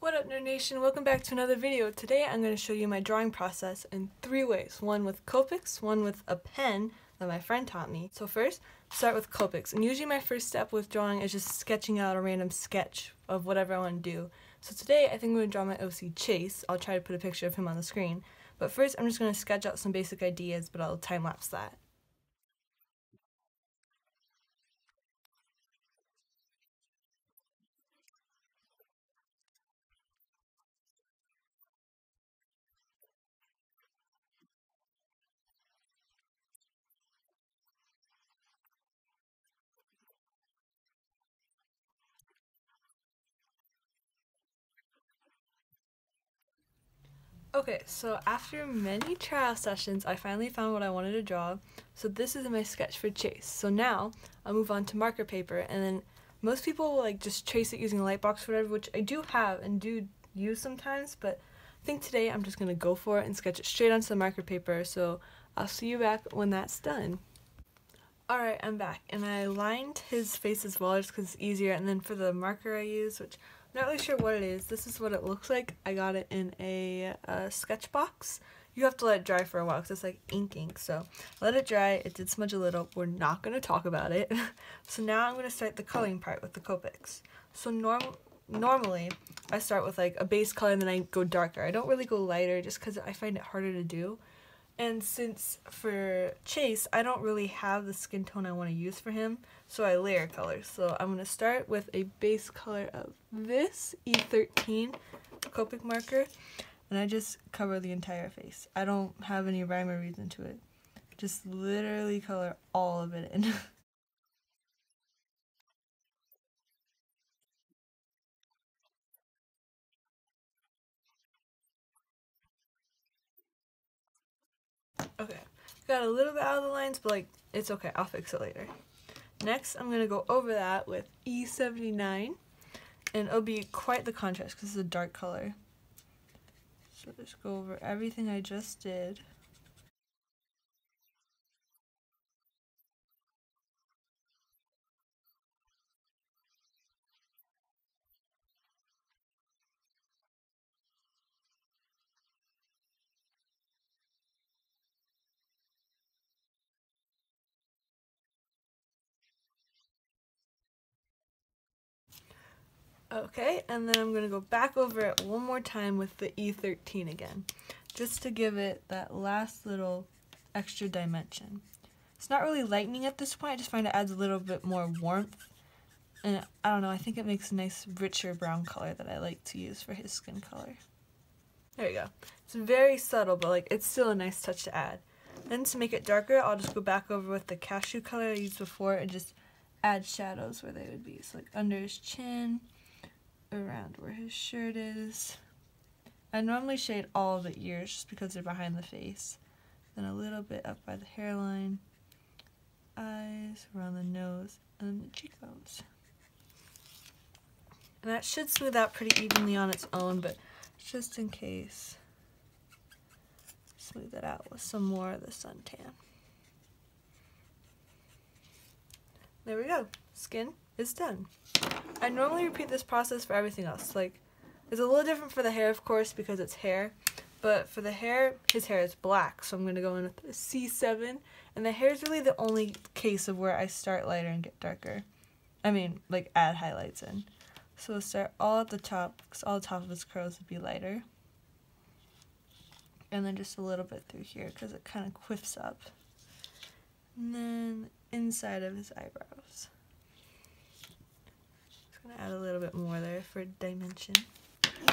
What up, Nerd Nation? Welcome back to another video. Today I'm going to show you my drawing process in 3 ways. One with Copics, one with a pen that my friend taught me. So first, start with Copics. And usually my first step with drawing is just sketching out a random sketch of whatever I want to do. So today I think I'm going to draw my OC Chase. I'll try to put a picture of him on the screen. But first I'm just going to sketch out some basic ideas, but I'll time-lapse that. Okay, so after many trial sessions, I finally found what I wanted to draw. So this is my sketch for Chase. So now I'll move on to marker paper, and then most people will just trace it using a light box or whatever, which I do have and do use sometimes, but I think today I'm just going to go for it and sketch it straight onto the marker paper. So I'll see you back when that's done. Alright, I'm back, and I lined his face as well just because it's easier, and then for the marker I use, which I'm not really sure what it is, this is what it looks like. I got it in a sketch box. You have to let it dry for a while because it's like inking, so let it dry. It did smudge a little. We're not going to talk about it. So now I'm going to start the coloring part with the Copics. So normally I start with like a base color and then I go darker. I don't really go lighter just because I find it harder to do. And since for Chase, I don't really have the skin tone I want to use for him, so I layer colors. So I'm going to start with a base color of this E13 Copic marker, and I just cover the entire face. I don't have any rhyme or reason to it. Just literally color all of it in. Okay, got a little bit out of the lines, but like, it's okay, I'll fix it later. Next, I'm going to go over that with E79, and it'll be quite the contrast because it's a dark color. So just go over everything I just did. Okay, and then I'm going to go back over it one more time with the E13 again, just to give it that last little extra dimension. It's not really lightening at this point, I just find it adds a little bit more warmth, and I don't know, I think it makes a nice richer brown color that I like to use for his skin color. There you go. It's very subtle, but like it's still a nice touch to add. Then to make it darker, I'll just go back over with the cashew color I used before and just add shadows where they would be. So like under his chin, around where his shirt is. I normally shade all of the ears just because they're behind the face. Then a little bit up by the hairline, eyes, around the nose, and the cheekbones. And that should smooth out pretty evenly on its own, but just in case, smooth it out with some more of the suntan. There we go. Skin is done. I normally repeat this process for everything else. Like, it's a little different for the hair, of course, because it's hair. But for the hair, his hair is black, so I'm going to go in with a C7. And the hair is really the only case of where I start lighter and get darker. I mean, like, add highlights in. So we'll start all at the top, because all the top of his curls would be lighter. And then just a little bit through here, because it kind of quiffs up. And then inside of his eyebrows. Add a little bit more there for dimension.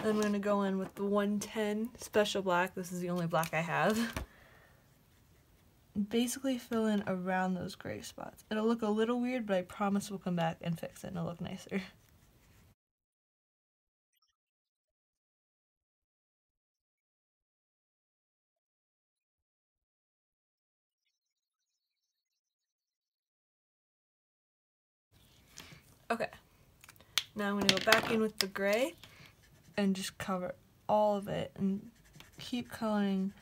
Then I'm going to go in with the 110 Special Black. This is the only black I have. Basically fill in around those gray spots. It'll look a little weird, but I promise we'll come back and fix it and it'll look nicer. Okay. Now I'm going to go back in with the gray and just cover all of it and keep coloring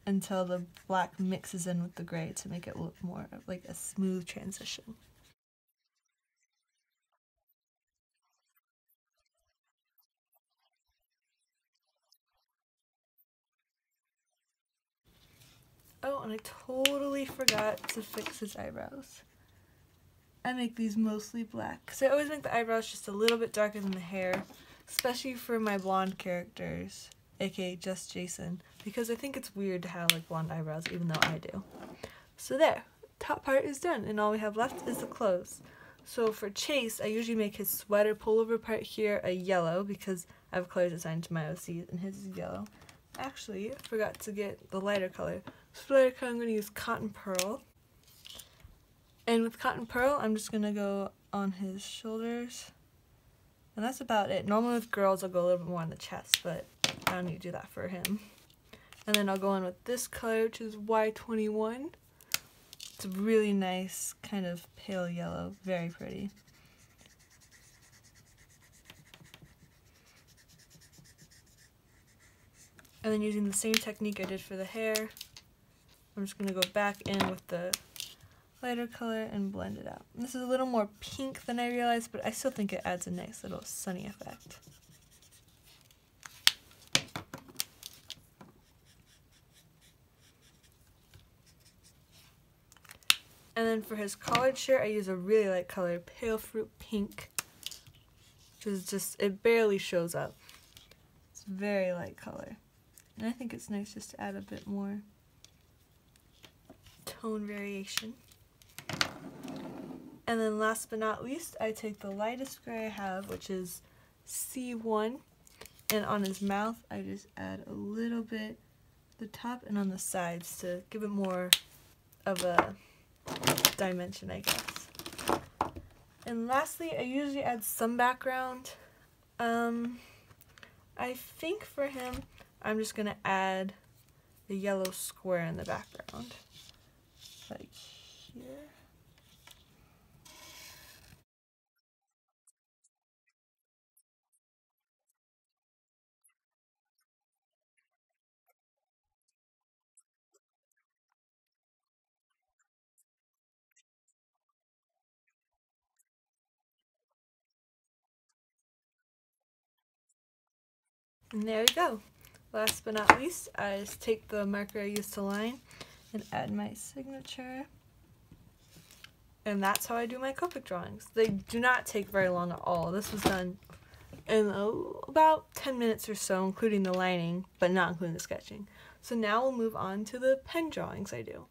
until the black mixes in with the gray to make it look more like a smooth transition. Oh, and I totally forgot to fix his eyebrows. I make these mostly black because I always make the eyebrows just a little bit darker than the hair, especially for my blonde characters, aka just Jason, because I think it's weird to have like blonde eyebrows even though I do. So there, top part is done and all we have left is the clothes. So for Chase, I usually make his sweater pullover part here a yellow because I have colors assigned to my OCs and his is yellow. Actually, I forgot to get the lighter color. So for lighter color, I'm going to use Cotton Pearl. And with Cotton Pearl, I'm just going to go on his shoulders. And that's about it. Normally with girls, I'll go a little bit more on the chest, but I don't need to do that for him. And then I'll go in with this color, which is Y21. It's a really nice kind of pale yellow, very pretty. And then using the same technique I did for the hair, I'm just going to go back in with the lighter color and blend it out. And this is a little more pink than I realized, but I still think it adds a nice little sunny effect. And then for his collared shirt, I use a really light color, pale fruit pink, which is just, it barely shows up. It's a very light color. And I think it's nice just to add a bit more tone variation. And then last but not least, I take the lightest gray I have, which is C1, and on his mouth, I just add a little bit at the top and on the sides to give it more of a dimension, I guess. And lastly, I usually add some background. I think for him, I'm just going to add the yellow square in the background, like here. And there we go. Last but not least, I just take the marker I used to line and add my signature. And that's how I do my Copic drawings. They do not take very long at all. This was done in about 10 minutes or so, including the lining, but not including the sketching. So now we'll move on to the pen drawings I do.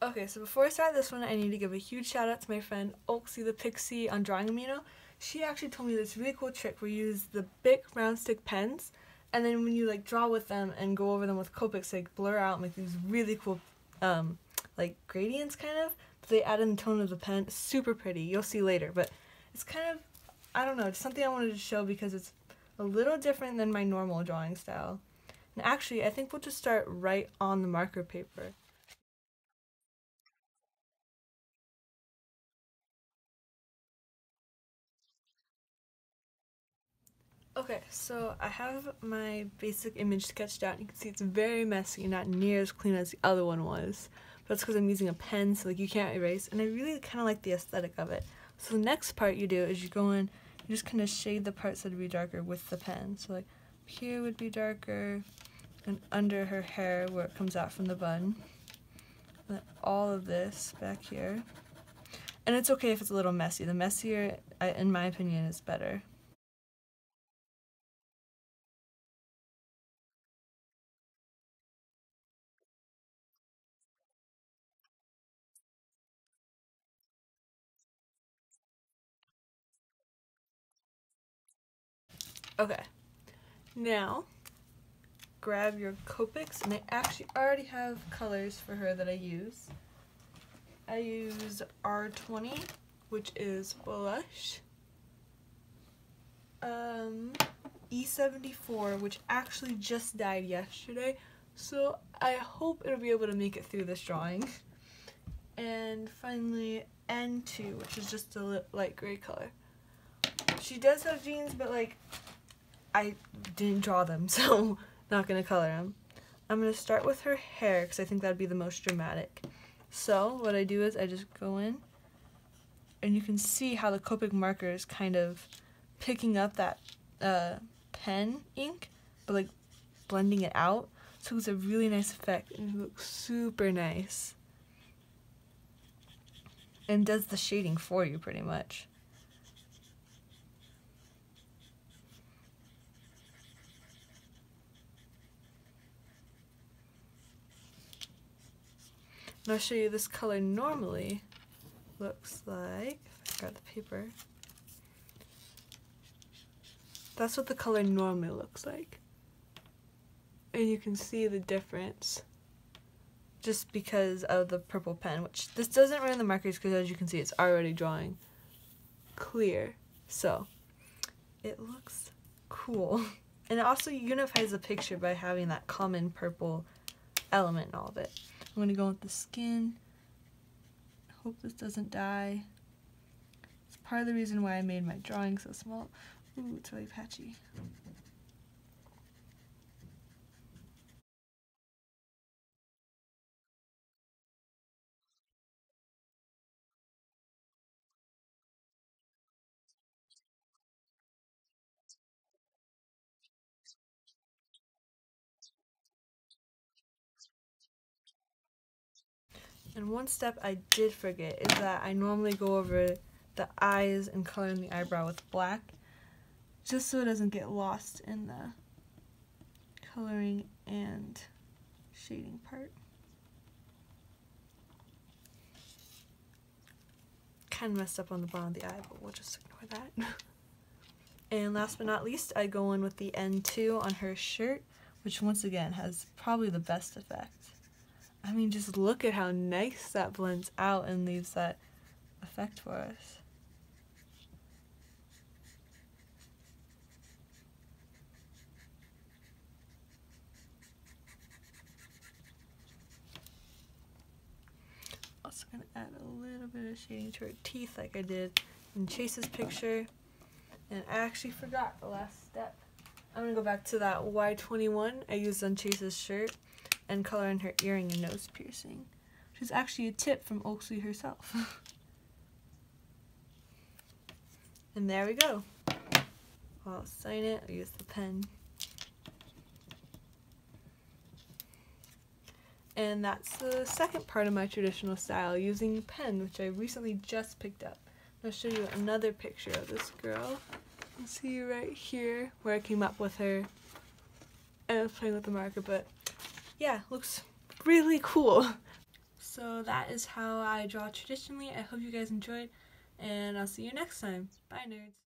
Okay, so before I start this one, I need to give a huge shout out to my friend Oaksy the Pixie on Drawing Amino. She actually told me this really cool trick where you use the Bic round stick pens, and then when you like draw with them and go over them with Copics, they blur out and make these really cool like gradients kind of. But they add in the tone of the pen. It's super pretty. You'll see later, but it's kind of, I don't know, it's something I wanted to show because it's a little different than my normal drawing style. And actually, I think we'll just start right on the marker paper. Okay, so I have my basic image sketched out. You can see it's very messy, not near as clean as the other one was. But that's because I'm using a pen, so like you can't erase. And I really kind of like the aesthetic of it. So the next part you do is you go in, you just kind of shade the parts that would be darker with the pen. So like here would be darker, and under her hair where it comes out from the bun. And then all of this back here. And it's okay if it's a little messy. The messier, in my opinion, is better. Okay, now grab your Copics, and I actually already have colors for her that I use. I use R20, which is blush, E74, which actually just died yesterday, so I hope it'll be able to make it through this drawing. And finally N2, which is just a light gray color. She does have jeans, but like I didn't draw them, so not gonna color them. I'm gonna start with her hair because I think that'd be the most dramatic. So what I do is I just go in, and you can see how the Copic marker is kind of picking up that pen ink, but like blending it out. So it's a really nice effect and it looks super nice. And does the shading for you pretty much. And I'll show you this color normally looks like, if I grab the paper, that's what the color normally looks like. And you can see the difference just because of the purple pen, which this doesn't ruin the markers because as you can see it's already drawing clear. So it looks cool. And it also unifies the picture by having that common purple element in all of it. I'm going to go with the skin. Hope this doesn't die. It's part of the reason why I made my drawing so small. Ooh, it's really patchy. And one step I did forget is that I normally go over the eyes and coloring the eyebrow with black, just so it doesn't get lost in the coloring and shading part. Kind of messed up on the bottom of the eye, but we'll just ignore that. And last but not least, I go in with the N2 on her shirt, which once again has probably the best effect. I mean, just look at how nice that blends out and leaves that effect for us. Also gonna add a little bit of shading to her teeth like I did in Chase's picture. And I actually forgot the last step. I'm gonna go back to that Y21 I used on Chase's shirt and color in her earring and nose piercing, which is actually a tip from Oooooo herself. And there we go. I'll sign it, I'll use the pen. And that's the second part of my traditional style, using the pen, which I recently just picked up. I'll show you another picture of this girl. You see right here where I came up with her and I was playing with the marker, but yeah, looks really cool. So that is how I draw traditionally. I hope you guys enjoyed, and I'll see you next time. Bye, nerds.